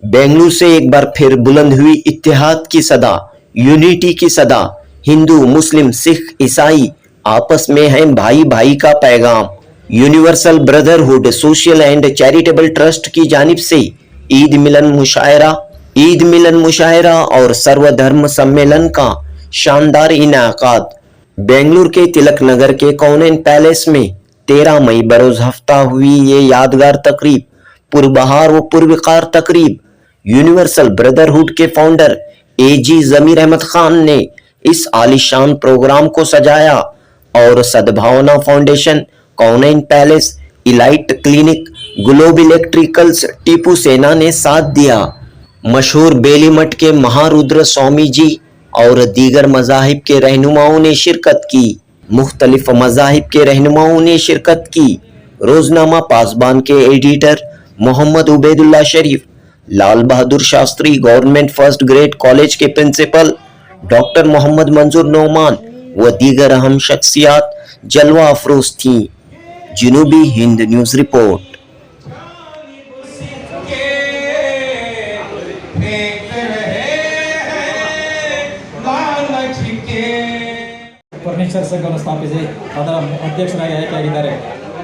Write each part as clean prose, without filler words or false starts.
बेंगलुरु से एक बार फिर बुलंद हुई इत्तेहाद की सदा, यूनिटी की सदा। हिंदू, मुस्लिम, सिख, ईसाई आपस में हैं भाई भाई का पैगाम। Universal brotherhood social and charitable trust की जानिब से ईद मिलन मुशायरा और सर्वधर्म सम्मेलन का शानदार इनाकाद। बेंगलुरु के तिलक नगर के कौनेन पैलेस में 13 मई बरोज हफ्ता हुई ये यादगार तकरीब, पुरबहार व पुरवकार तकरीब। यूनिवर्सल ब्रदरहुड के फाउंडर एजी जमीर अहमद खान ने इस आलीशान प्रोग्राम को सजाया और Sadbhavna foundation, Kaunain palace, elite clinic, globe electricals, Tipu Sena ने साथ दिया। मशहूर बेली मठ के महारुद्र स्वामी जी और दीगर मजाहिब के रहनुमाओं ने शिरकत की। मुख्तलिफ मजाहिब के रहनुमाओं ने शिरकत की। रोजनामा पासबान के editor Mohammed Ubaidullah Sharif, Lal Bahadur Shastri government first grade college के प्रिंसिपल डॉक्टर मोहम्मद मंजूर नोमान व दीगर अहम शख्सियात जलवा अफरोज थीं। जनूबी हिंद न्यूज रिपोर्ट। ಫರ್ನಿಚರ್ ಸಂಘವನ್ನು ಸ್ಥಾಪಿಸಿ ಅದರ ಅಧ್ಯಕ್ಷರಾಗಿ ಆಯ್ಕೆಯಾಗಿದ್ದಾರೆ.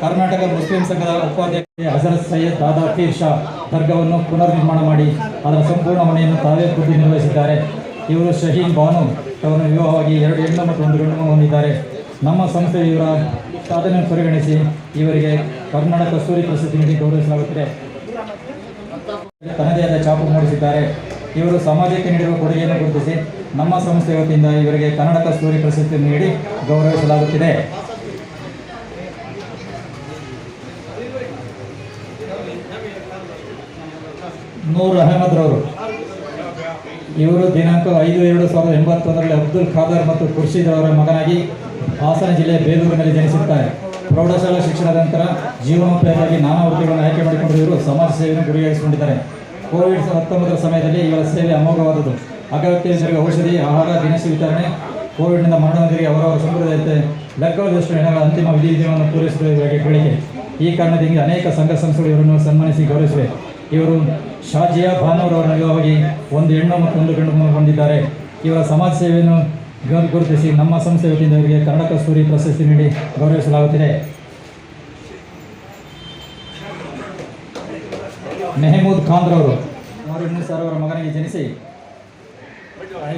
ಕರ್ನಾಟಕ ಮುಸ್ಲಿಂ ಸಂಘದ ಉಪಾಧ್ಯಕ್ಷ ಹಜರತ್ ಸೈಯದ್ ದಾದಾ ಪೀರ್ ಶಾ ದರ್ಗಾವನ್ನು ಪುನರ್ ನಿರ್ಮಾಣ ಮಾಡಿ ಅದರ ಸಂಪೂರ್ಣ ಹೊಣೆಯನ್ನು ತಾವೇ ಖುದ್ದು ನಿರ್ವಹಿಸಿದ್ದಾರೆ. ಇವರು ಶಹೀನ್ ಬಾನು ಅವರನ್ನು ವಿವಾಹವಾಗಿ 2 ಹೆಣ್ಣು ಮತ್ತು 1 ಗಂಡು ಮಗು ಹೊಂದಿದ್ದಾರೆ. ನಮ್ಮ ಸಂಸ್ಥೆ ಇವರ ಸಾಧನೆಯನ್ನು ಪರಿಗಣಿಸಿ ಇವರಿಗೆ ಕರ್ನಾಟಕ ಕಸ್ತೂರಿ ಪ್ರಶಸ್ತಿ ನೀಡಿ ಗೌರವಿಸಲಾಗುತ್ತದೆ. ತನ್ನದೇ ಆದ ಛಾಪು ಮೂಡಿಸಿದ್ದಾರೆ. ಇವರು ಸಮಾಜಕ್ಕೆ ನೀಡಿರುವ ಕೊಡುಗೆಯನ್ನು ಗುರುತಿಸಿ ನಮ್ಮ ಸಂಸ್ಥೆ ವತಿಯಿಂದ ಇವರಿಗೆ ಕನ್ನಡ ಕಸ್ತೂರಿ ಪ್ರಶಸ್ತಿ ನೀಡಿ ಗೌರವಿಸಲಾಗುತ್ತಿದೆ. ನೂರ್ ಅಹಮದ್ ರವರು ಇವರು ದಿನಾಂಕ 5/2/1981ರಲ್ಲಿ ಅಬ್ದುಲ್ ಖಾದರ್ ಮತ್ತು ಖುರ್ಷಿದ್ ಅವರ ಮಗನಾಗಿ ಹಾಸನ ಜಿಲ್ಲೆಯ ಬೇಲೂರಿನಲ್ಲಿ ಜನಿಸುತ್ತಾರೆ. ಪ್ರೌಢಶಾಲಾ ಶಿಕ್ಷಣದ ನಂತರ ಜೀವನೋಪಾಯಕ್ಕಾಗಿ ನಾನಾ ವೃತ್ತಿಗಳನ್ನು ಆಯ್ಕೆ ಮಾಡಿಕೊಂಡು ಇವರು ಸಮಾಜ ಸೇವೆಯನ್ನು ಗುರಿಯಾಗಿಸಿಕೊಂಡಿದ್ದಾರೆ. ಕೋವಿಡ್-19 ಸಮಯದಲ್ಲಿ ಇವರ ಸೇವೆ ಅಮೋಘವಾದದ್ದು. ಅಗತ್ಯವಿದ್ದರೆ ಔಷಧಿ, ಆಹಾರ, ದಿನಸಿ ವಿತರಣೆ, ಕೋವಿಡ್ನಿಂದ ಮರಣದವರೆಗೆ ಅವರವರ ಸಂಪ್ರದಾಯತೆ ಲೆಕ್ಕವದಷ್ಟು ಹೆಣಗಳ ಅಂತಿಮ ವಿಧಿವಿಧಾನವನ್ನು ಪೂರೈಸುವ ಬೇಡಿಕೆ. ಈ ಕಾರಣದಿಂದ ಅನೇಕ ಸಂಘ ಸಂಸ್ಥೆಗಳು ಇವರನ್ನು ಸನ್ಮಾನಿಸಿ ಗೌರವಿಸಿವೆ. ಇವರು ಶಾಜಿಯಾ ಭಾನೂರ್ ಅವರ ವಿವಾಹವಾಗಿ 1 ಹೆಣ್ಣು ಮತ್ತು 1 ಗಂಡು ಮಗು ಹೊಂದಿದ್ದಾರೆ. ಇವರ ಸಮಾಜ ಸೇವೆಯನ್ನು ಗುರುತಿಸಿ ನಮ್ಮ ಸಂಸ್ಥೆ ವತಿಯಿಂದ ಇವರಿಗೆ ಕನ್ನಡ ಕಸ್ತೂರಿ ಪ್ರಶಸ್ತಿ ನೀಡಿ ಗೌರವಿಸಲಾಗುತ್ತಿದೆ. ಮೆಹಮೂದ್ ಖಾನ್ ರವರು 1900 ಅವರ ಮಗನಿಗೆ ಜನಿಸಿ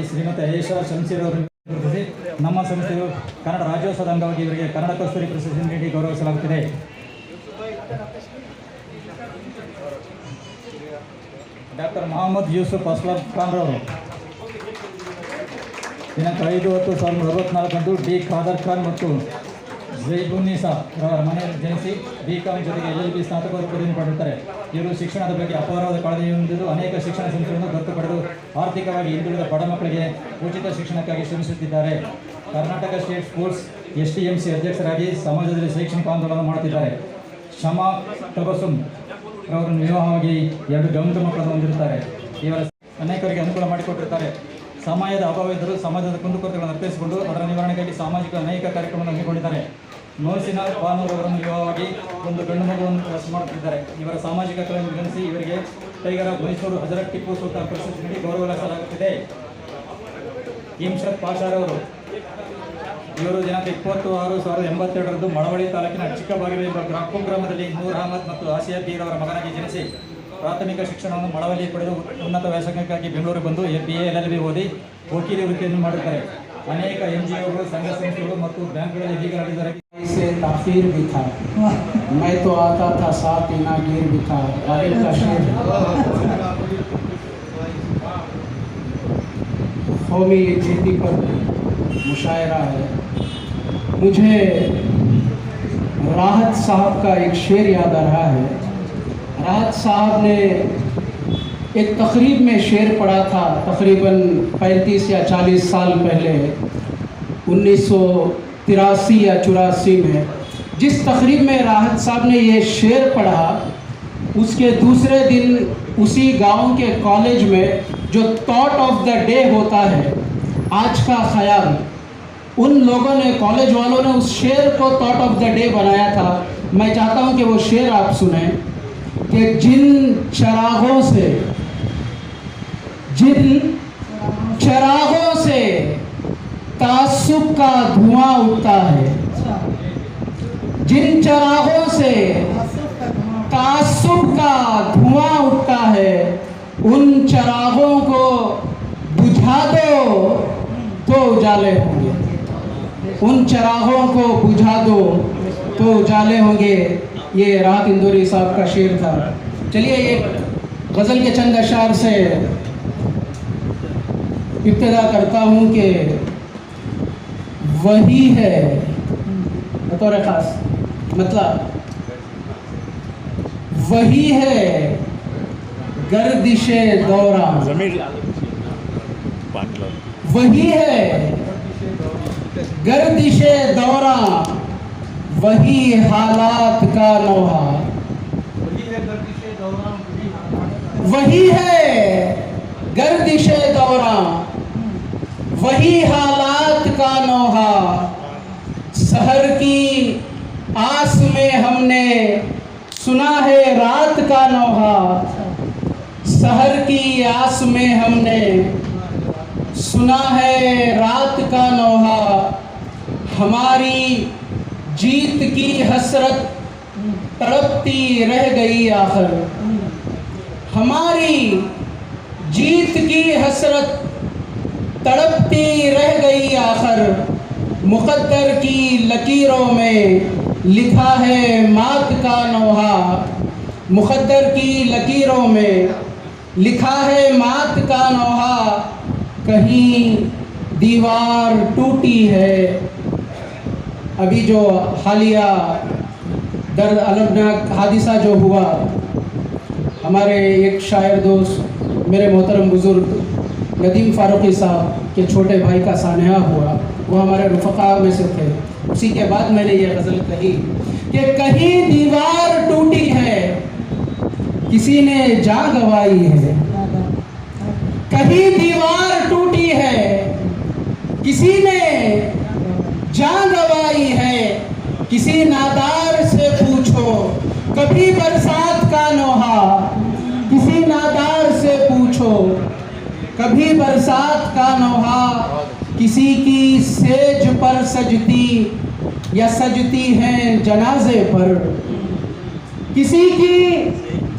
ಶ್ರೀಮತಿ ಐಷಾ ಶಂಸೀರ್ ಅವರನ್ನು ಗುರುತಿಸಿ ನಮ್ಮ ಸಂಸ್ಥೆಯು ಕನ್ನಡ ರಾಜ್ಯೋತ್ಸವದ ಅಂಗವಾಗಿ ಇವರಿಗೆ ಕನ್ನಡ ಕಸ್ತೂರಿ ಪ್ರಶಸ್ತಿ ನೀಡಿ ಗೌರವಿಸಲಾಗುತ್ತಿದೆ. ಡಾಕ್ಟರ್ ಮೊಹಮ್ಮದ್ ಯೂಸುಫ್ ಅಸ್ಲಂ ಖಾನ್ ರವರು ದಿನಾಂಕ 5/10/1964 ಡಿ ಖಾದರ್ ಖಾನ್ ಮತ್ತು ಝೈಬುನ್ನಿಸಾ ಅವರ ಮನೆಯಲ್ಲಿ ಜನಿಸಿ BCom ಜೊತೆಗೆ LLB ಸ್ನಾತಕೋತ್ತರ ಪದವಿಯನ್ನು ಪಡೆಯುತ್ತಾರೆ. ಇವರು ಶಿಕ್ಷಣದ ಬಗ್ಗೆ ಅಪಾರವಾದ ಕಾಳಜಿ ಹೊಂದಿದ್ದು ಅನೇಕ ಶಿಕ್ಷಣ ಸಂಸ್ಥೆಗಳನ್ನು ದತ್ತು ಪಡೆದು ಆರ್ಥಿಕವಾಗಿ ಹಿಂದುಳಿದ ಬಡ ಮಕ್ಕಳಿಗೆ ಉಚಿತ ಶಿಕ್ಷಣಕ್ಕಾಗಿ ಶ್ರಮಿಸುತ್ತಿದ್ದಾರೆ. ಕರ್ನಾಟಕ ಸ್ಟೇಟ್ ಸ್ಕೂಲ್ಸ್ STMC ಅಧ್ಯಕ್ಷರಾಗಿ ಸಮಾಜದಲ್ಲಿ ಶೈಕ್ಷಣಿಕ ಆಂದೋಲನ ಮಾಡುತ್ತಿದ್ದಾರೆ. ಶಮಾ ತಬಸುಮ್ ಅವರನ್ನು ವಿವಾಹವಾಗಿ 2 ಗಂಡು ಮಕ್ಕಳನ್ನು ಹೊಂದಿರುತ್ತಾರೆ. ಇವರ ಅನೇಕರಿಗೆ ಅನುಕೂಲ ಮಾಡಿಕೊಟ್ಟಿರುತ್ತಾರೆ. ಸಮಯದ ಅಭಾವವಿದ್ದರೂ ಸಮಾಜದ ಕುಂದುಕೊರತೆಗಳನ್ನು ಅರ್ಥೈಸಿಕೊಂಡು ಅದರ ನಿವಾರಣೆಗಾಗಿ ಸಾಮಾಜಿಕ ಅನೇಕ ಕಾರ್ಯಕ್ರಮಗಳನ್ನು ಹಮ್ಮಿಕೊಂಡಿದ್ದಾರೆ. ನೋಸಿನಾ ಬಾನೂರ್ ಅವರನ್ನು ವಿವಾಹವಾಗಿ 1 ಗಂಡು ಮಗುವನ್ನು ವಾಸ ಮಾಡುತ್ತಿದ್ದಾರೆ. ಇವರ ಸಾಮಾಜಿಕ ಕಲೆಯನ್ನು ಗಮನಿಸಿ ಇವರಿಗೆ ಟೈಗರ್ ಆಫ್ ಮೈಸೂರು ಹಜರತ್ ಟಿಪ್ಪು ಸುಲ್ತಾನ್ ಪ್ರಶಸ್ತಿ ನೀಡಿ ಗೌರವಿಸಲಾಗುತ್ತಿದೆ. ಇಮ್ಶದ್ ಪಾಷಾರವರು ಇವರು ದಿನಾಂಕ 20/6/1982ರಂದು ಮಳವಳ್ಳಿ ತಾಲೂಕಿನ ಚಿಕ್ಕಬಾಗಿಲು ಎಂಬ ಕುಗ್ರಾಮದಲ್ಲಿ ನೂರ್ ಅಹಮದ್ ಮತ್ತು ಆಸಿಯಾ ಬೀರ್ ಅವರ ಮಗನಾಗಿ ಜನಿಸಿ ಪ್ರಾಥಮಿಕ ಶಿಕ್ಷಣವನ್ನು ಮಳವಳ್ಳಿ ಪಡೆದು ಉನ್ನತ ವ್ಯಾಸಂಗಕ್ಕಾಗಿ ಬೆಂಗಳೂರಿಗೆ ಬಂದು BA LLB ಓದಿ ವಕೀಲಿ ವೃತ್ತಿಯನ್ನು ಮಾಡಿದ್ದಾರೆ. ಅನೇಕ NGOಗಳು, ಸಂಘ ಸಂಸ್ಥೆಗಳು ಮತ್ತು ಬ್ಯಾಂಕ್ಗಳಲ್ಲಿ ಹೀಗಾಗಿದ್ದಾರೆ. ताफीर भी था, मैं तो आता था साथ पीना गिर भी था। कौमी यकजहती पर मुशायरा है। मुझे राहत साहब का एक शेर याद आ रहा है। राहत साहब ने एक तकरीब में शेर पढ़ा था, तकरीबन 35 या 40 साल पहले 1983 या 84 में। जिस तकरीब में राहत साहब ने ये शेर पढ़ा, उसके दूसरे दिन उसी गांव के कॉलेज में जो थॉट ऑफ द डे होता है, आज का ख्याल, उन लोगों ने, कॉलेज वालों ने उस शेर को थॉट ऑफ द डे बनाया था। मैं चाहता हूं कि वो शेर आप सुने कि जिन चरागों से जिन चरागों से तासुब का धुआं उठता है, जिन चरागों से तासुब का धुआं उठता है, उन चरागों को बुझा दो तो उजाले होंगे। उन चरागों को बुझा दो तो उजाले होंगे। ये राहत इंदौरी साहब का शेर था। चलिए एक गज़ल के चंद अशार से इब्तिदा करता हूँ कि वही है बतौर ख़ास, मतलब वही है गर्दिशे दौरा, वही है गर्दिशे दौरा, वही हालात का नौहा, वही है गर्दिशे दौरा, वही हालात का नौहा। सहर की आस में हमने सुना है रात का नौहा, सहर की आस में हमने सुना है रात का नौहा। हमारी जीत की हसरत तड़पती रह गई आखिर, हमारी जीत की हसरत तड़पती रह गई आखिर। मुक़द्दर की लकीरों में लिखा है मात का नौहा, मुक़द्दर की लकीरों में लिखा है मात का नौहा। कहीं दीवार टूटी है, अभी जो हालिया दर्द अलमनाक हादिसा जो हुआ, हमारे एक शायर दोस्त मेरे मोहतरम बुज़ुर्ग नदीम फ़ारूक़ी साहब के छोटे भाई का सानहा हुआ, वो हमारे रुफ़क़ा में से थे। उसी के बाद मैंने ये गज़ल कही कि कहीं दीवार टूटी है, किसी ने जान गंवाई है, कहीं दीवार टूटी है, किसी ने जान गंवाई है। किसी नादार से पूछो कभी बरसात का नौहा, किसी नादार से पूछो कभी बरसात का नौहा। किसी की सेज पर सजती या सजती हैं जनाजे पर, किसी की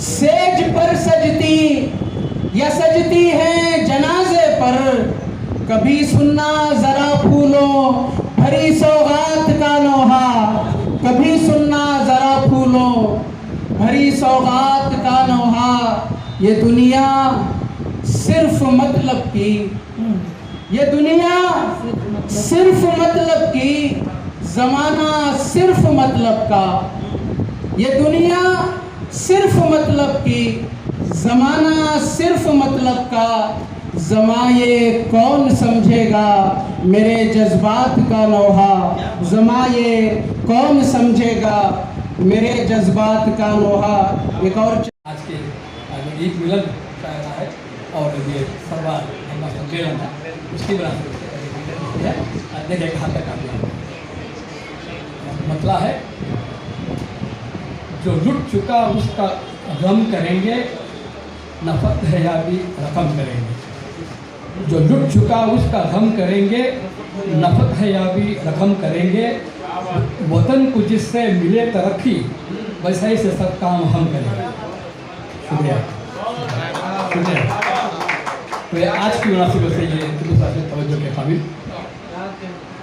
सेज पर सजती या सजती हैं जनाजे पर। कभी सुनना ज़रा फूलों भरी सौगात का नौहा, कभी सुनना ज़रा फूलों भरी सौगात का नौहा। ये दुनिया सिर्फ मतलब की, ये दुनिया सिर्फ मतलब की, ज़माना सिर्फ मतलब का। ये दुनिया सिर्फ मतलब की, ज़माना सिर्फ मतलब का। ज़माए कौन समझेगा मेरे जज्बात का नौहा, ज़माए कौन समझेगा मेरे जज्बात का नौहा। एक और आज के ईद मिलन शायरा है और ये सरवार सम्मेलन है, उसकी बना देखिए कहाँ तक आप मतलब है। जो लुट चुका उसका गम करेंगे, नफरत है या भी रकम करेंगे। जो लुट चुका उसका गम करेंगे, नफरत है या भी रकम करेंगे। वतन को जिससे मिले तरक्की, वैसा ही से सब काम हम करेंगे। शुक्रिया शुक्रिया। तो आज की मुनासिबत से ये तवज्जो के काबिल,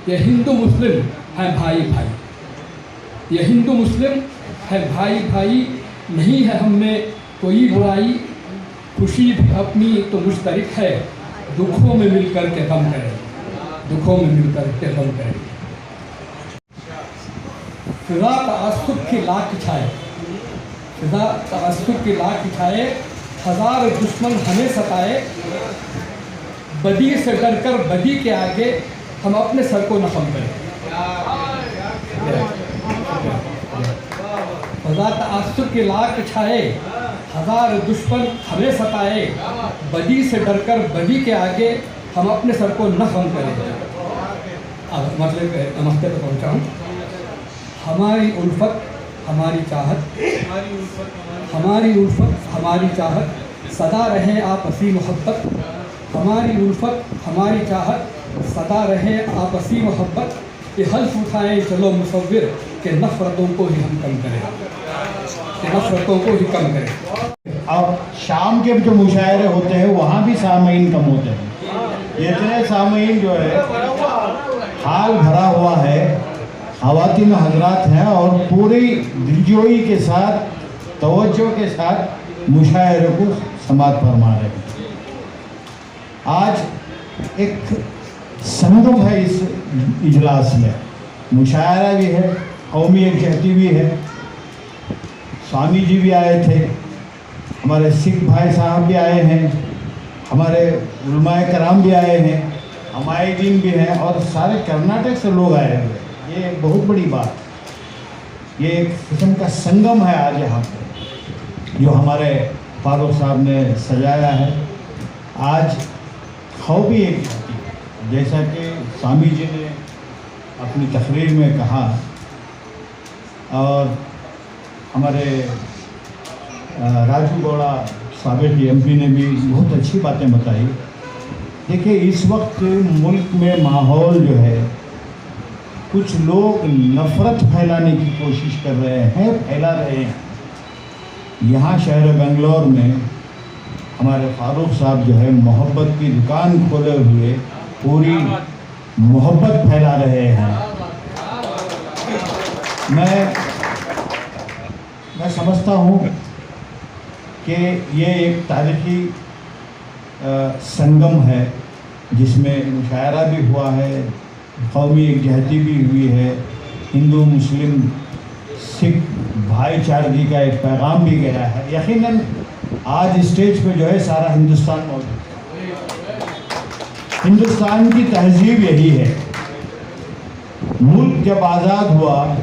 ये हिंदू मुस्लिम है भाई भाई, ये हिंदू मुस्लिम है भाई भाई। नहीं है हम में कोई बुराई, खुशी भी अपनी तो मुश्तरक है। दुखों में मिलकर के गम करें, दुखों में मिलकर के गम करें। फिजा तअस्सुब की लाख छाए, फिजा तअस्सुब की लाख छाए। हजार दुश्मन हमें सताए, बदी से डरकर बदी के आगे हम अपने सर को नखम करें। फिजा तअस्सुब की लाख छाए, हजार दुश्मन हमें सताए। बदी से डरकर बदी के आगे हम अपने सर को न खम करें। अब मतलब नमस्ते तक पहुँचा हूँ। हमारी उल्फत हमारी चाहत, हमारी उल्फत हमारी चाहत, सदा रहे आपसी मोहब्बत। हमारी उल्फत हमारी चाहत सदा रहे आपसी मोहब्बत, ये हल्फ उठाएं चलो मुसव्विर के नफ़रतों को ही हम कम करें, कि नफ़रतों को ही कम करें। और शाम के जो मुशायरे होते हैं वहाँ भी सामीन कम होते हैं। इतने सामीन जो है हाल भरा हुआ है, ख़वातीन हजरात हैं और पूरी दिलजोई के साथ तवज्जो के साथ मुशायरे को समात फरमा रहे हैं। आज एक संगम है इस इजलास में, मुशायरा भी है, कौमी यकजहती भी है। स्वामी जी भी आए थे, हमारे सिख भाई साहब भी आए हैं, हमारे उलमाए कराम भी आए हैं, हमारे दीन भी हैं और सारे कर्नाटक से लोग आए हुए हैं। ये एक बहुत बड़ी बात, ये एक किस्म का संगम है आज यहाँ पर जो हमारे फारूक साहब ने सजाया है। आज खौबी एक जैसा कि स्वामी जी ने अपनी तकरीर में कहा और हमारे राजू गौड़ा साबिक एमपी ने भी बहुत अच्छी बातें बताई। देखिए, इस वक्त मुल्क में माहौल जो है, कुछ लोग नफ़रत फैलाने की कोशिश कर रहे हैं, फैला रहे हैं। यहाँ शहर बेंगलोर में हमारे फारूक साहब जो है मोहब्बत की दुकान खोले हुए पूरी मोहब्बत फैला रहे हैं। मैं समझता हूँ कि ये एक तारीख़ी संगम है जिसमें मुशायरा भी हुआ है, कौमी यकजहती भी हुई है, हिंदू मुस्लिम सिख भाईचारगी का एक पैगाम भी गया है। यकीनन आज स्टेज पे जो है सारा हिंदुस्तान मौजूद है। हिंदुस्तान की तहजीब यही है। मुल्क जब आज़ाद हुआ,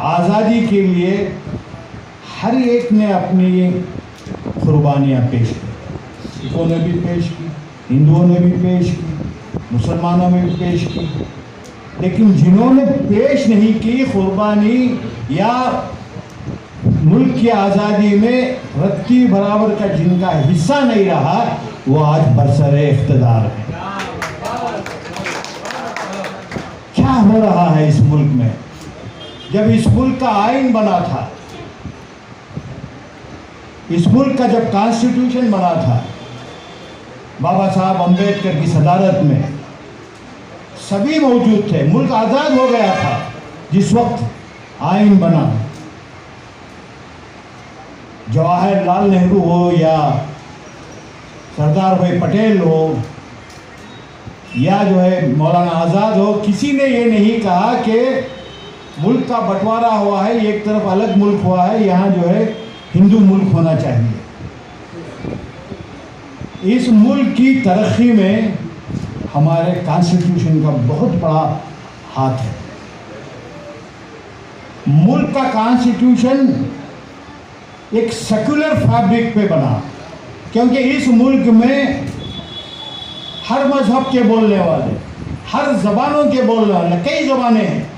आज़ादी के लिए हर एक ने अपनी कुर्बानियाँ पेश की। सिखों ने भी पेश की, हिंदुओं ने भी पेश की, मुसलमानों ने भी पेश की। लेकिन जिन्होंने पेश नहीं की कुर्बानी या मुल्क की आज़ादी में रत्ती बराबर का जिनका हिस्सा नहीं रहा, वो आज बरसरे इख्तिदार है। क्या हो रहा है इस मुल्क में? जब इस मुल्क का आइन बना था, इस मुल्क का जब कॉन्स्टिट्यूशन बना था, बाबा साहब अम्बेडकर की सदारत में सभी मौजूद थे, मुल्क आज़ाद हो गया था। जिस वक्त आइन बना, जवाहरलाल नेहरू हो या सरदार भाई पटेल हो या जो है मौलाना आज़ाद हो, किसी ने ये नहीं कहा कि मुल्क का बंटवारा हुआ है, एक तरफ अलग मुल्क हुआ है, यहाँ जो है हिंदू मुल्क होना चाहिए। इस मुल्क की तरक्की में हमारे कॉन्स्टिट्यूशन का बहुत बड़ा हाथ है। मुल्क का कॉन्स्टिट्यूशन एक सेकुलर फैब्रिक पे बना, क्योंकि इस मुल्क में हर मजहब के बोलने वाले, हर जबानों के बोलने वाले, कई जबानें हैं।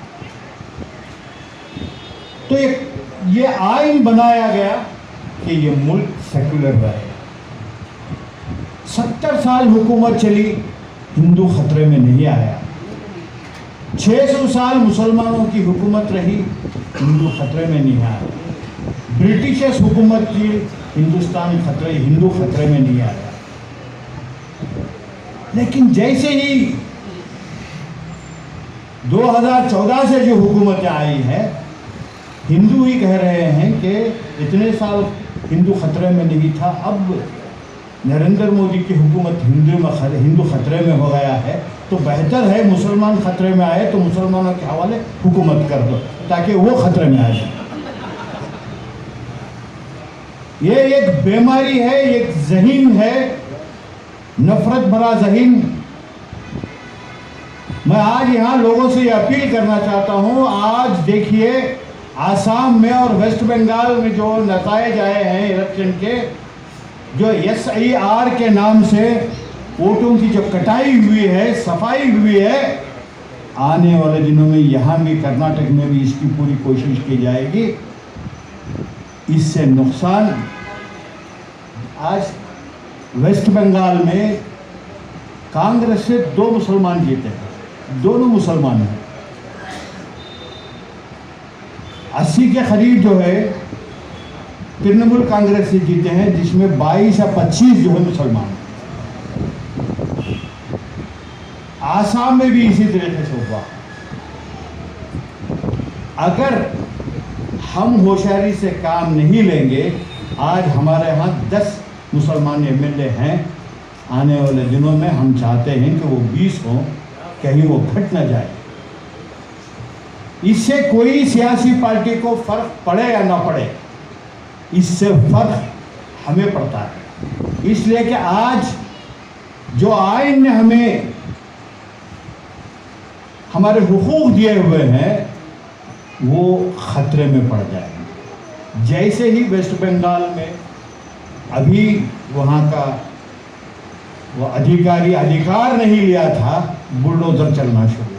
तो ये आइन बनाया गया कि ये मुल्क सेकुलर रहे। 70 साल हुकूमत चली, हिंदू खतरे में नहीं आया। 600 साल मुसलमानों की हुकूमत रही, हिंदू खतरे में नहीं आया। ब्रिटिशर्स हुकूमत की, हिंदू खतरे में नहीं आया। लेकिन जैसे ही 2014 से जो हुकूमतें आई है, हिंदू ही कह रहे हैं कि इतने साल हिंदू खतरे में नहीं था, अब नरेंद्र मोदी की हुकूमत हिंदू खतरे में हो गया है, तो बेहतर है मुसलमान खतरे में आए तो मुसलमानों के हवाले हुकूमत कर दो ताकि वो खतरे में आ जाए। ये एक बीमारी है, एक ज़हीन है, नफरत भरा ज़हीन। मैं आज यहाँ लोगों से ये अपील करना चाहता हूँ। आज देखिए आसाम में और वेस्ट बंगाल में जो नताइज आए हैं इलेक्शन के, जो SIR के नाम से वोटों की जो कटाई हुई है, सफाई हुई है, आने वाले दिनों में यहाँ भी कर्नाटक में भी इसकी पूरी कोशिश की जाएगी। इससे नुकसान, आज वेस्ट बंगाल में कांग्रेस से 2 मुसलमान जीते हैं, दोनों मुसलमान हैं। 80 के करीब जो है तृणमूल कांग्रेस से जीते हैं, जिसमें 22 या 25 जो है मुसलमान हैं। आसाम में भी इसी तरीके से हुआ। अगर हम होशियारी से काम नहीं लेंगे, आज हमारे यहाँ 10 मुसलमान एमएलए हैं। आने वाले दिनों में हम चाहते हैं कि वो 20 हों, कहीं वो घट न जाए। इससे कोई सियासी पार्टी को फर्क पड़े या ना पड़े, इससे फर्क हमें पड़ता है। इसलिए कि आज जो आइन ने हमें हमारे हुकूक दिए हुए हैं वो खतरे में पड़ जाएंगे। जैसे ही वेस्ट बंगाल में अभी वहाँ का वो अधिकारी अधिकार नहीं लिया था, बुलडोजर चलना शुरू।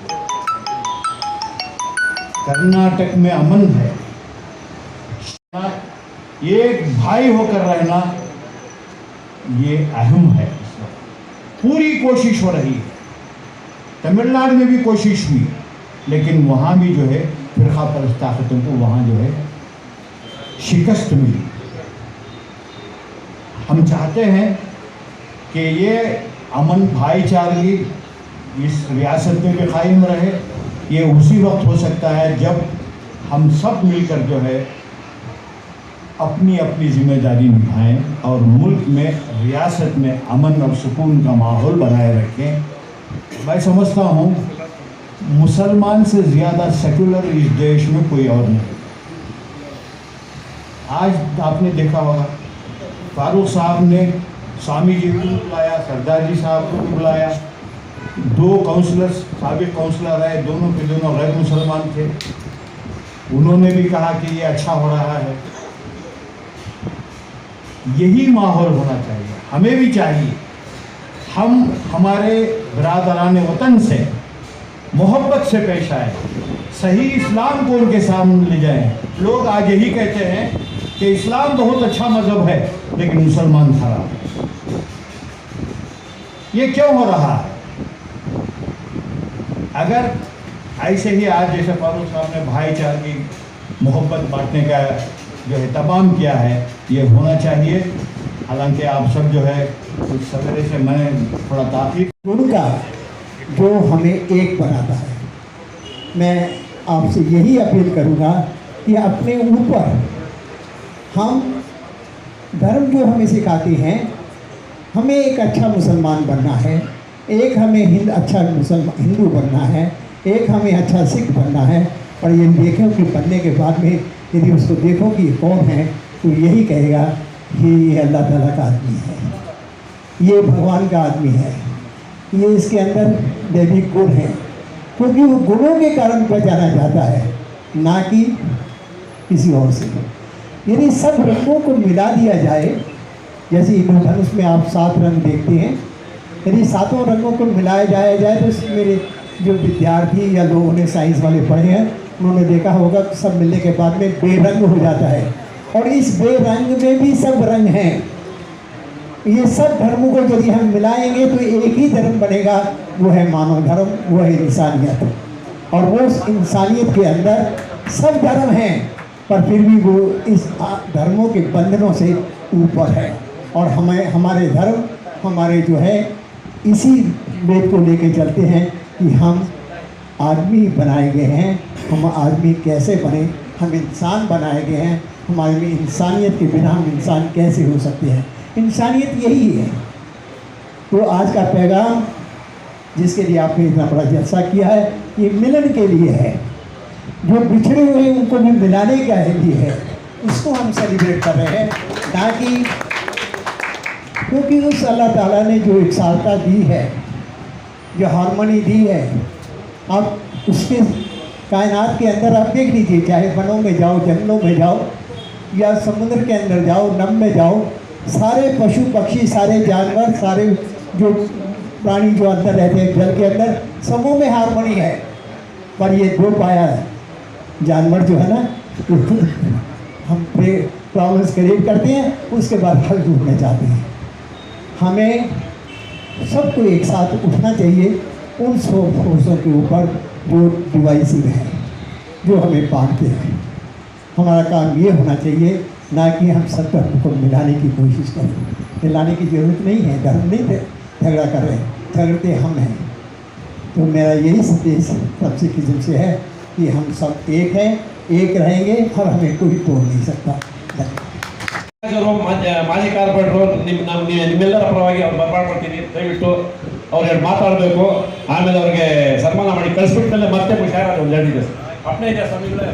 कर्नाटक में अमन है, एक भाई होकर रहना ये अहम है। पूरी कोशिश हो रही है। तमिलनाडु में भी कोशिश हुई, लेकिन वहाँ भी जो है फिरका परस्त ताकतों को वहाँ जो है शिकस्त मिली। हम चाहते हैं कि ये अमन भाईचारगी इस रियासत में भी कायम रहे। ये उसी वक्त हो सकता है जब हम सब मिलकर जो है अपनी अपनी जिम्मेदारी निभाएं और मुल्क में, रियासत में अमन और सुकून का माहौल बनाए रखें। मैं समझता हूँ मुसलमान से ज़्यादा सेकुलर इस देश में कोई और नहीं। आज आपने देखा होगा फारूक साहब ने स्वामी जी को बुलाया, सरदार जी साहब को बुलाया। 2 काउंसलर्स, साबिक काउंसलर है, दोनों के दोनों गैर मुसलमान थे। उन्होंने भी कहा कि ये अच्छा हो रहा है। यही माहौल होना चाहिए, हमें भी चाहिए। हम हमारे बरादरान वतन से मोहब्बत से पेश आए, सही इस्लाम को उनके सामने ले जाएं। लोग आज यही कहते हैं कि इस्लाम बहुत अच्छा मज़हब है, लेकिन मुसलमान खराब है। ये क्यों हो रहा है? अगर ऐसे ही आज जैसे फारूक साहब ने भाईचारे की मोहब्बत बांटने का जो है तमाम किया है, ये होना चाहिए। हालांकि आप सब जो है कुछ सवेरे से मैंने थोड़ा ताक़ीद उनका जो हमें एक बनाता है। मैं आपसे यही अपील करूँगा कि अपने ऊपर हम धर्म जो हमें सिखाते हैं, हमें एक अच्छा मुसलमान बनना है, एक हमें अच्छा हिंदू बनना है, एक हमें अच्छा सिख बनना है। और ये देखें कि बनने के बाद में यदि उसको देखो कि ये कौन है, तो यही कहेगा कि ये अल्लाह ताला का आदमी है, ये भगवान का आदमी है, ये इसके अंदर दैविक गुण है। क्योंकि वो गुणों के कारण पहचाना जाता है, ना कि किसी और से। यदि सब रंगों को मिला दिया जाए, जैसे इंद्रधनुष में आप 7 रंग देखते हैं, यदि 7 रंगों को मिलाया जाए तो मेरे जो विद्यार्थी या लोगों ने साइंस वाले पढ़े हैं, उन्होंने देखा होगा कि सब मिलने के बाद में बेरंग हो जाता है। और इस बेरंग में भी सब रंग हैं। ये सब धर्मों को यदि हम मिलाएंगे तो एक ही धर्म बनेगा, वो है मानव धर्म, वो है इंसानियत। और वो इंसानियत के अंदर सब धर्म हैं, पर फिर भी वो इस धर्मों के बंधनों से ऊपर है। और हमारे धर्म हमारे जो है इसी वेद को लेके चलते हैं कि हम आदमी बनाए गए हैं। हम आदमी कैसे बने? हम इंसान बनाए गए हैं। हमारे में इंसानियत के बिना हम इंसान कैसे हो सकते हैं? इंसानियत यही है। तो आज का पैगाम जिसके लिए आपने इतना बड़ा जलसा किया है, ये मिलन के लिए है। जो बिछड़े हुए हैं उनको भी मिलाने का लिए है, उसको हम सेलिब्रेट कर रहे हैं। ताकि क्योंकि उस अल्लाह ताला ने जो एकसारता दी है, जो हारमोनी दी है, आप उसके कायनात के अंदर आप देख लीजिए, चाहे वनों में जाओ, जंगलों में जाओ या समुद्र के अंदर जाओ, नभ में जाओ, सारे पशु पक्षी, सारे जानवर, सारे जो प्राणी जो अंदर रहते हैं जल के अंदर, सबों में हारमोनी है। पर ये 2 पाया जानवर जो है ना, हम प्रॉब्लम्स क्रिएट करते हैं, उसके बाद हल ढूंढने जाते हैं। हमें सबको एक साथ उठना चाहिए उन सब फोर्सों के ऊपर जो डिवाइसिव हैं, जो हमें बांटते हैं। हमारा काम ये होना चाहिए, ना कि हम सब धर्म को मिलाने की कोशिश करें। मिलाने की ज़रूरत नहीं है, धर्म नहीं झगड़ा कर रहे, झगड़ते हम हैं। तो मेरा यही संदेश सब सिखिज्म से है कि हम सब एक हैं, एक रहेंगे और हमें कोई तोड़ नहीं सकता। ಮಾಜಿ ಕಾರ್ಪೊರೇಟರು ನಿಮ್ಮೆಲ್ಲರ ಪರವಾಗಿ ಅವ್ರು ಬರ್ಮಾಡ್ಕೊಡ್ತೀನಿ, ದಯವಿಟ್ಟು ಅವ್ರು ಎರಡು ಮಾತಾಡಬೇಕು, ಆಮೇಲೆ ಅವ್ರಿಗೆ ಸನ್ಮಾನ ಮಾಡಿ ಕಳಿಸ್ಬಿಟ್ಮೇಲೆ ಮತ್ತೆ ಮುಷಾರ ಒಂದು ಹೇಳಿದೆ ಅಪ್ಪನೇ ಇದೆ ಸ್ವಾಮಿಗಳೇ.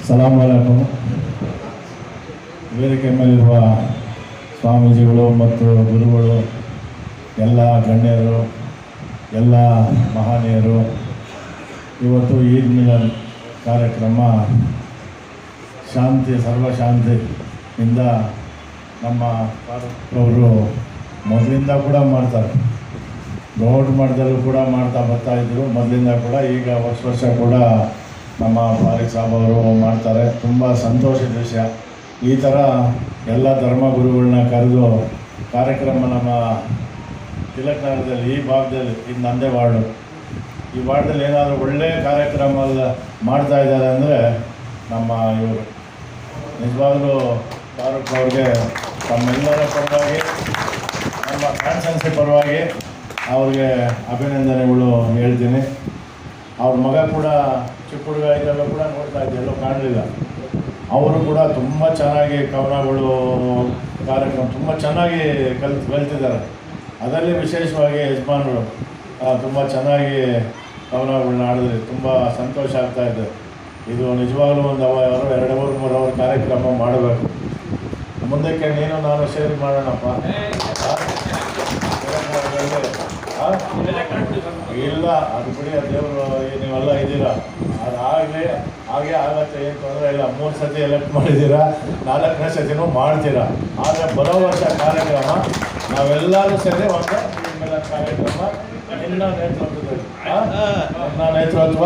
ಸಲಾಮ್ ಅಲೈಕುಂ. ವೇದಿಕೆ ಮೇಲಿರುವ ಸ್ವಾಮೀಜಿಗಳು ಮತ್ತು ಗುರುಗಳು, ಎಲ್ಲ ಗಣ್ಯರು, ಎಲ್ಲ ಮಹನೀಯರು, ಇವತ್ತು ಈದ್ ಮಿಲನ್ ಕಾರ್ಯಕ್ರಮ ಶಾಂತಿ ಸರ್ವಶಾಂತಿಯಿಂದ ನಮ್ಮ ಅವರು ಮೊದಲಿಂದ ಕೂಡ ಮಾಡ್ತಾರೆ, ದೊಡ್ಡ ಮಟ್ಟದಲ್ಲೂ ಕೂಡ ಮಾಡ್ತಾ ಬರ್ತಾಯಿದ್ರು ಮೊದಲಿಂದ ಕೂಡ. ಈಗ ವರ್ಷ ಕೂಡ ನಮ್ಮ ಫಾರಿಕ್ ಸಾಬ್ ಅವರು ಮಾಡ್ತಾರೆ. ತುಂಬ ಸಂತೋಷದ ವಿಷಯ. ಈ ಥರ ಎಲ್ಲ ಧರ್ಮಗುರುಗಳನ್ನ ಕರೆದು ಕಾರ್ಯಕ್ರಮ ನಮ್ಮ ತಿಲಕ್ ನಗರದಲ್ಲಿ, ಈ ಭಾಗದಲ್ಲಿ, ಇದು ನಂದೇ ವಾರ್ಡು, ಈ ವಾರ್ಡಲ್ಲಿ ಏನಾದರೂ ಒಳ್ಳೆಯ ಕಾರ್ಯಕ್ರಮ ಮಾಡ್ತಾ ಇದ್ದಾರೆ ಅಂದರೆ ನಮ್ಮ ಇವರು ನಿಜವಾಗಲೂ ಫಾರೂಕ್ ಅವ್ರಿಗೆ ತಮ್ಮೆಲ್ಲರ ಪರವಾಗಿ, ನಮ್ಮ ಕಾನ್ಸ್ಟೆನ್ಸಿ ಪರವಾಗಿ ಅವ್ರಿಗೆ ಅಭಿನಂದನೆಗಳು ಹೇಳ್ತೀನಿ. ಅವ್ರ ಮಗ ಕೂಡ ಚಿಕ್ಕ ಹುಡುಗ ಇದೆಲ್ಲ ಕೂಡ ನೋಡ್ತಾ ಇದ್ದೆ, ಎಲ್ಲೋ ಕಾಣಲಿಲ್ಲ. ಅವರು ಕೂಡ ತುಂಬ ಚೆನ್ನಾಗಿ ಕವನಗಳು ಕಾರ್ಯಕ್ರಮ ತುಂಬ ಚೆನ್ನಾಗಿ ಕಲ್ತಿದ್ದಾರೆ. ಅದರಲ್ಲಿ ವಿಶೇಷವಾಗಿ ಯಜಮಾನರು ತುಂಬ ಚೆನ್ನಾಗಿ ಕವನಗಳನ್ನ ಆಡಿದ್ರೆ ತುಂಬ ಸಂತೋಷ ಆಗ್ತಾಯಿದೆ. ಇದು ನಿಜವಾಗ್ಲೂ ಒಂದು 2-3 ಅವರ್ ಕಾರ್ಯಕ್ರಮ ಮಾಡಬೇಕು. ಮುಂದಕ್ಕೆ ನೀನು ನಾನು ಸೇರಿ ಮಾಡೋಣಪ್ಪ. ಇಲ್ಲ ಅದು ಬಿಡಿ, ದೇವರು ನೀವೆಲ್ಲ ಇದ್ದೀರಾ, ಅದು ಹಾಗೆ ಆಗತ್ತೆ, ಏನು ತೊಂದರೆ ಇಲ್ಲ. 3 ಸತಿ ಎಲೆಕ್ಟ್ ಮಾಡಿದ್ದೀರಾ, 4ನೇ ಸತಿನೂ ಮಾಡ್ತೀರಾ. ಆದರೆ ಬರೋ ವರ್ಷ ಕಾರ್ಯಕ್ರಮ ನಾವೆಲ್ಲರೂ ಸೇರಿ ಒಂದು ಕಾರ್ಯಕ್ರಮ ನಿನ್ನ ನೇತೃತ್ವ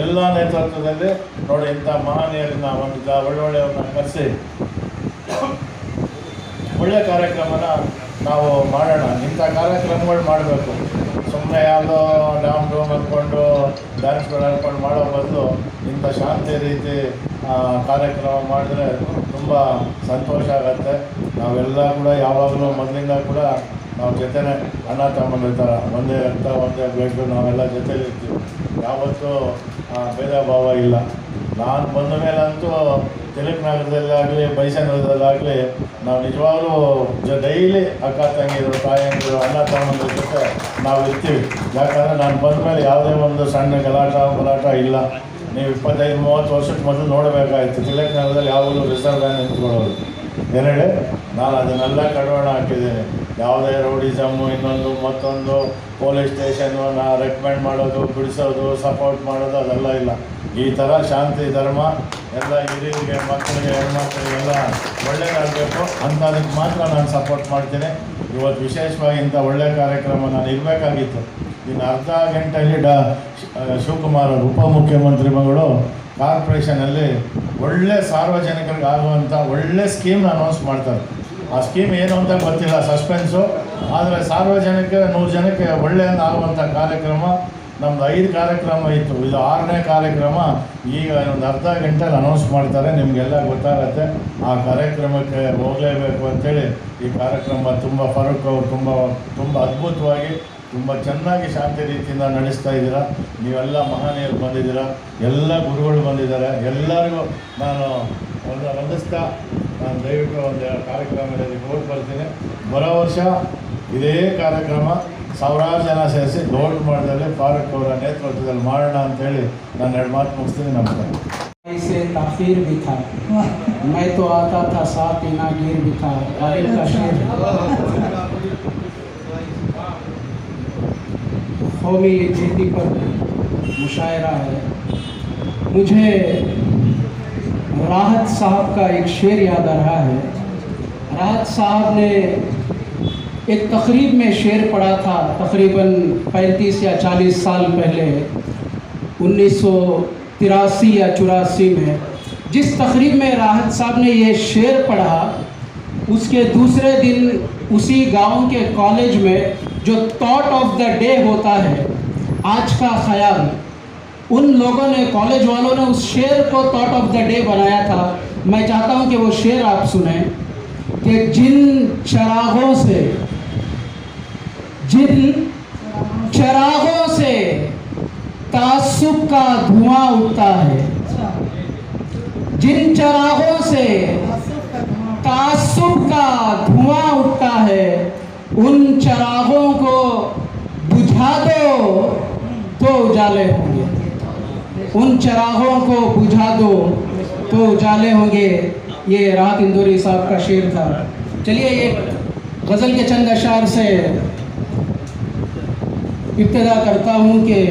ಎಲ್ಲ ನೇತೃತ್ವದಲ್ಲಿ ನೋಡಿ, ಇಂಥ ಮಹನೀಯರನ್ನ ಒಂದು ಒಳ್ಳೊಳ್ಳೆಯವ್ರನ್ನ ಕರೆಸಿ ಒಳ್ಳೆಯ ಕಾರ್ಯಕ್ರಮನ ನಾವು ಮಾಡೋಣ. ಇಂಥ ಕಾರ್ಯಕ್ರಮಗಳು ಮಾಡಬೇಕು. ಸುಮ್ಮನೆ ಯಾವುದೋ ಡೂಮ್ ಅಂದ್ಕೊಂಡು ಡ್ಯಾನ್ಸ್ಗಳು ಅಂದ್ಕೊಂಡು ಮಾಡೋ ಬದಲು ಇಂಥ ಶಾಂತಿ ರೀತಿ ಕಾರ್ಯಕ್ರಮ ಮಾಡಿದ್ರೆ ತುಂಬ ಸಂತೋಷ ಆಗುತ್ತೆ. ನಾವೆಲ್ಲ ಕೂಡ ಯಾವಾಗಲೂ ಮೊದಲಿಂದ ಕೂಡ ನಾವು ಜೊತೆನೇ ಅಣ್ಣ ತಮ್ಮಂದಿರ್ತಾರೆ, ಒಂದೇ ರಕ್ತ ಒಂದೇ ಬ್ಲಡ್, ನಾವೆಲ್ಲ ಜೊತೆಲಿರ್ತೀವಿ. ಯಾವತ್ತೂ ಭೇದ ಭಾವ ಇಲ್ಲ. ನಾನು ಬಂದ ಮೇಲಂತೂ ತಿಲಕ್ ನಗರದಲ್ಲಾಗಲಿ ಬೈಸನಗರದಲ್ಲಾಗಲಿ ನಾವು ನಿಜವಾಗ್ಲೂ ಡೈಲಿ ಅಕ್ಕ ತಂಗಿರು, ತಾಯಂದಿರು, ಅಣ್ಣ ತಮ್ಮಂದ್ರ ಜೊತೆ ನಾವು ಇರ್ತೀವಿ. ಯಾಕಂದರೆ ನಾನು ಬಂದ ಮೇಲೆ ಯಾವುದೇ ಒಂದು ಸಣ್ಣ ಗಲಾಟ ಇಲ್ಲ. ನೀವು 25-30 ವರ್ಷಕ್ಕೆ ಮೊದಲು ನೋಡಬೇಕಾಯ್ತು, ತಿಲಕ್ ನಗರದಲ್ಲಿ ಯಾವಾಗಲೂ ರಿಸರ್ವ್ ವ್ಯಾನ್ ನಿಂತ್ಕೊಳ್ಳೋದು. ಏನೇಳಿ ನಾನು ಅದನ್ನೆಲ್ಲ ಕಡಿವಾಣ ಹಾಕಿದ್ದೀನಿ. ಯಾವುದೇ ರೌಡಿಸಮ್ಮು, ಇನ್ನೊಂದು ಮತ್ತೊಂದು ಪೊಲೀಸ್ ಸ್ಟೇಷನ್ನು ರೆಕಮೆಂಡ್ ಮಾಡೋದು, ಬಿಡಿಸೋದು, ಸಪೋರ್ಟ್ ಮಾಡೋದು ಅದೆಲ್ಲ ಇಲ್ಲ. ಈ ಥರ ಶಾಂತಿ ಧರ್ಮ ಎಲ್ಲ ಹಿರಿಯರಿಗೆ, ಮಕ್ಕಳಿಗೆ, ಹೆಣ್ಮಕ್ಳಿಗೆಲ್ಲ ಒಳ್ಳೆಯದಾಗಬೇಕು ಅಂಥದಕ್ಕೆ ಮಾತ್ರ ನಾನು ಸಪೋರ್ಟ್ ಮಾಡ್ತೀನಿ. ಇವತ್ತು ವಿಶೇಷವಾಗಿ ಇಂಥ ಒಳ್ಳೆಯ ಕಾರ್ಯಕ್ರಮ ನಾನು ಇರಬೇಕಾಗಿತ್ತು. ಇನ್ನು ಅರ್ಧ ಗಂಟೆಯಲ್ಲಿ ಶಿವಕುಮಾರ್ ಅವರು ಉಪಮುಖ್ಯಮಂತ್ರಿಗಳು ಕಾರ್ಪೊರೇಷನಲ್ಲಿ ಒಳ್ಳೆ ಸಾರ್ವಜನಿಕರಿಗೆ ಆಗುವಂಥ ಒಳ್ಳೆ ಸ್ಕೀಮ್ನ ಅನೌನ್ಸ್ ಮಾಡ್ತಾರೆ. ಆ ಸ್ಕೀಮ್ ಏನು ಅಂತ ಗೊತ್ತಿಲ್ಲ, ಸಸ್ಪೆನ್ಸು. ಆದರೆ ಸಾರ್ವಜನಿಕ 100 ಜನಕ್ಕೆ ಒಳ್ಳೆಯ ಆಗುವಂಥ ಕಾರ್ಯಕ್ರಮ ನಮ್ಮದು 5 ಕಾರ್ಯಕ್ರಮ ಇತ್ತು. ಇದು 6ನೇ ಕಾರ್ಯಕ್ರಮ. ಈಗ ಒಂದು ಅರ್ಧ ಗಂಟೆಲಿ ಅನೌನ್ಸ್ ಮಾಡ್ತಾರೆ, ನಿಮಗೆಲ್ಲ ಗೊತ್ತಾಗತ್ತೆ. ಆ ಕಾರ್ಯಕ್ರಮಕ್ಕೆ ಹೋಗಲೇಬೇಕು ಅಂಥೇಳಿ ಈ ಕಾರ್ಯಕ್ರಮ ತುಂಬ ಫಾರೂಕ್ ಅವರು ತುಂಬ ಅದ್ಭುತವಾಗಿ, ತುಂಬ ಚೆನ್ನಾಗಿ ಶಾಂತಿ ರೀತಿಯಿಂದ ನಡೆಸ್ತಾ ಇದ್ದೀರಾ. ನೀವೆಲ್ಲ ಮಹನೀಯರು ಬಂದಿದ್ದೀರಾ, ಎಲ್ಲ ಗುರುಗಳು ಬಂದಿದ್ದಾರೆ. ಎಲ್ಲರಿಗೂ ನಾನು ವಂದಿಸ್ತಾ ನಾನು ದಯವಿಟ್ಟು ಒಂದು ಕಾರ್ಯಕ್ರಮದಲ್ಲಿ ಹೋಗಿ ಬರ್ತೀನಿ. ಬರೋ ವರ್ಷ ಇದೇ ಕಾರ್ಯಕ್ರಮ ಸಾವಿರಾರು ಜನ ಸೇರಿಸಿ ದೊಡ್ಡ ಮಟ್ಟದಲ್ಲಿ ಫಾರೂಕ್ ಅವರ ನೇತೃತ್ವದಲ್ಲಿ ಮಾಡೋಣ ಅಂಥೇಳಿ ನಾನು 2 ಮಾತು ಮುಗಿಸ್ತೀನಿ. ನಮಸ್ಕಾರ. से ताखीर भी था, मैं तो आता था साथ पीना गिर भी था, काबिल का शेर। कौमी यकजहती पर मुशायरा है। मुझे राहत साहब का एक शेर याद आ रहा है। राहत साहब ने एक तकरीब में शेर पढ़ा था, तकरीबन 35 या 40 साल पहले, 1983 या 84 में। जिस तकरीब में राहत साहब ने ये शेर पढ़ा उसके दूसरे दिन उसी गांव के कॉलेज में जो थॉट ऑफ द डे होता है, आज का ख्याल, उन लोगों ने, कॉलेज वालों ने उस शेर को थॉट ऑफ द डे बनाया था। मैं चाहता हूं कि वो शेर आप सुने कि जिन चरागों से तासुब का धुआं उठता है, जिन चरागों से तासुब का धुआं उठता है, उन चरागों को बुझा दो तो उजाले होंगे, उन चरागों को बुझा दो तो उजाले होंगे। ये राहत इंदौरी साहब का शेर था। चलिए एक गज़ल के चंद अशार से इब्तिदा करता हूँ कि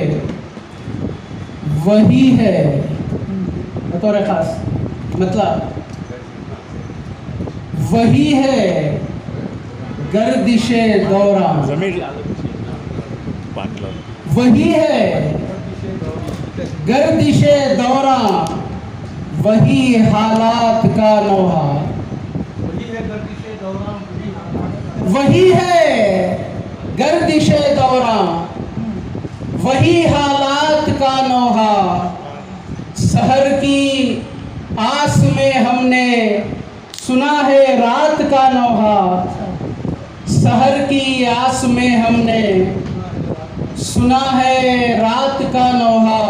वही है, बतौर ख़ास मतलब वही है गर्दिशे दौरान, वही है गर्दिशे दौरान, वही हालात का नौहा, वही है गर्दिशे दौरान, वही हालात का नौहा। सहर की आस में हमने सुना है रात का नौहा, सहर की आस में हमने सुना है रात का नौहा।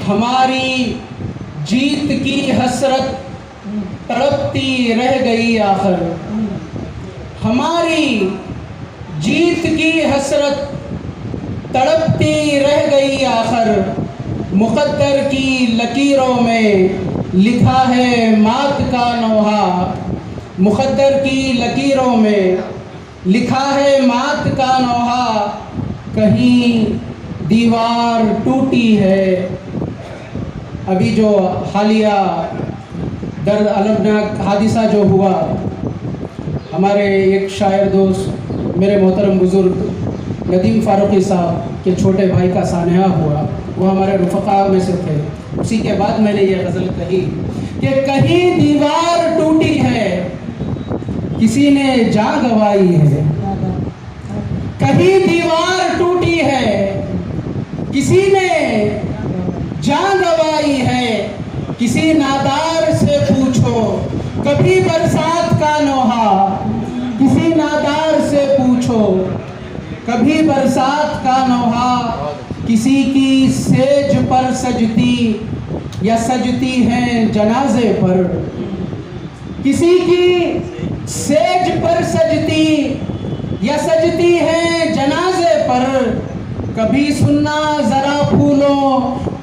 हमारी जीत की हसरत तड़पती रह गई आखिर, हमारी जीत की हसरत तड़पती रह गई आखिर। मुक़द्दर की लकीरों में लिखा है मात का नौहा, मुक़द्दर की लकीरों में लिखा है मात का नौहा। कहीं दीवार टूटी है, अभी जो हालिया दर्द अलमनाक हादिसा जो हुआ, हमारे एक शायर दोस्त मेरे मोहतरम बुज़ुर्ग नदीम फ़ारूक़ी साहब के छोटे भाई का सानहा हुआ, वो हमारे रुफ़क़ा में से थे। उसी के बाद मैंने ये गज़ल कही कि कहीं दीवार टूटी है, किसी ने जान गंवाई है, कहीं दीवार टूटी है, किसी ने जान गंवाई है। किसी नादार से पूछो कभी बरसात का नौहा, किसी नादार से पूछो कभी बरसात का नौहा। किसी की सेज पर सजती या सजती हैं जनाजे पर, किसी की सेज पर सजती या सजती हैं जनाजे पर। कभी सुनना ज़रा फूलों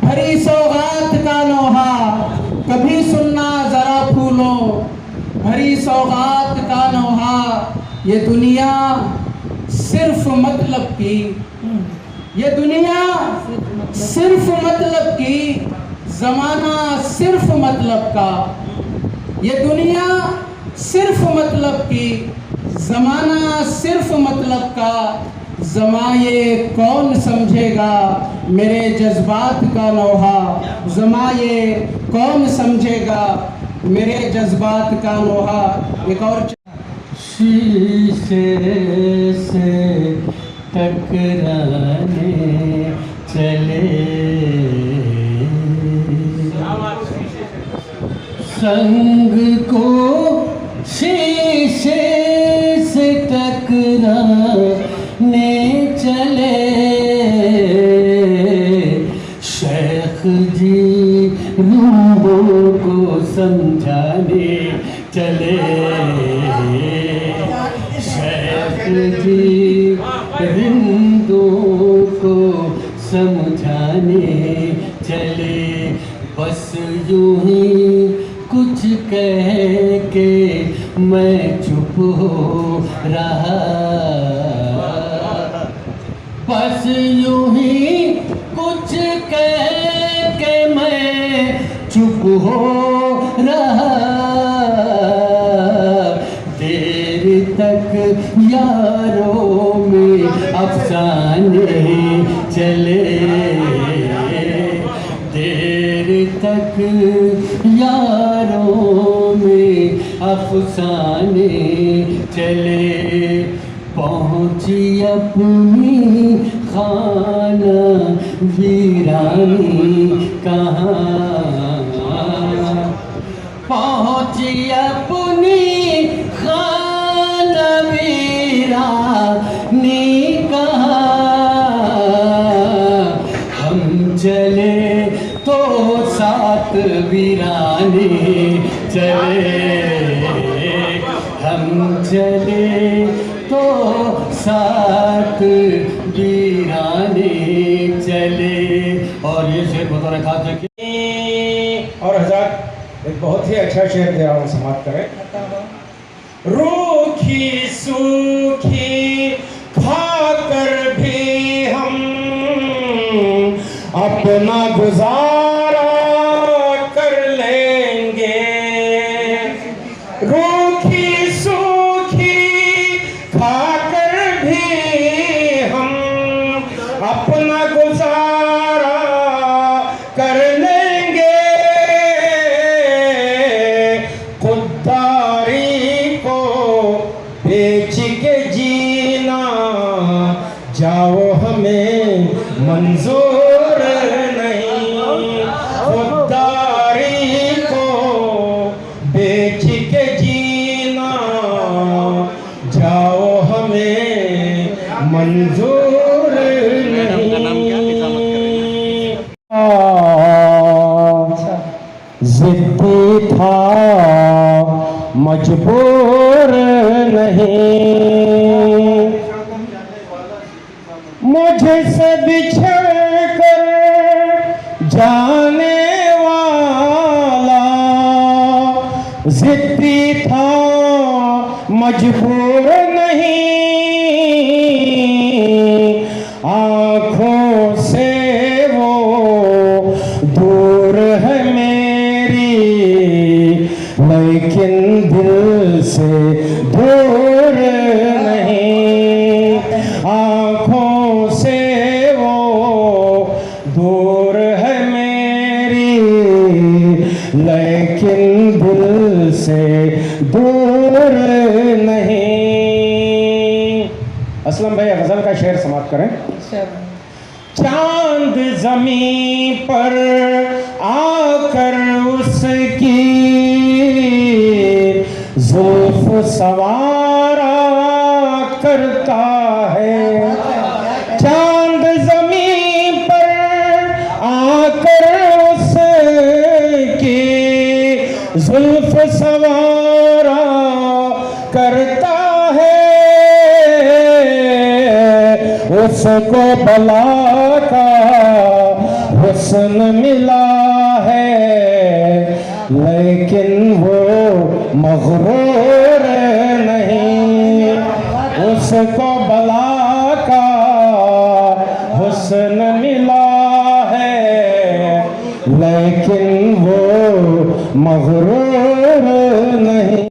भरी सौगात का नौहा, कभी सुनना ज़रा फूलों भरी सौगात का नौहा। ये दुनिया सिर्फ मतलब की, ये दुनिया सिर्फ मतलब की, ज़माना सिर्फ मतलब का। ये दुनिया सिर्फ मतलब की, ज़माना सिर्फ मतलब का। ज़माये कौन समझेगा मेरे जज्बात का नौहा, ज़माये कौन समझेगा मेरे जज्बात का नौहा। एक और शीशे से टकराने चले, संग को शीशे से टकराने चले। शेख जी रूहों को समझाने चले, शेख जी रिंदों को समझाने चले। बस यूं ही कुछ कह के मैं चुप हो रहा, बस यूं ही कुछ कह के मैं चुप हो रहा। देर तक यारों में अफसाने चले, देर तक यारों में अफसाने चले, पहुँची अपनी खाना वीरानी कहाँ, पहुँची अपनी खाना वीरानी कहाँ। हम चले तो साथ वीरानी चले, हम चले तो साथ वीरानी चले। और ये शेर बतौर खास रखिए। और हजार एक बहुत ही अच्छा शेर दे रहा हूँ, समाप्त करें। रूखी सूखी खाकर भी हम अपना गुजारा कर लेंगे, रूखी सूखी खाकर भी हम अपना गुजारा कर लेंगे। खुददारी को बेच के जीना जाओ हमें मंजूर नहीं, खुददारी को बेच के जीना जाओ हमें मंजूर नहीं। जिद्दी था मजबूर नहीं, मुझसे बिछड़ कर जाने वाला, जिद्दी था मजबूर नहीं, आँखों से वो दूर है मेरी, लेकिन दिल से दूर नहीं, आँखों से वो दूर है मेरी, लेकिन दिल से दूर नहीं। असलम भाई गजल का शेर समाप्त करें। चांद जमीन पर आकर उसकी जुल्फ सवारा करता है, चांद जमीन पर आकर उसकी जुल्फ सवारा करता है। उसको बला का हुस्न मिला है, लेकिन वो मगरूर नहीं, उसको बला का हुस्न मिला है, लेकिन वो मगरूर नहीं।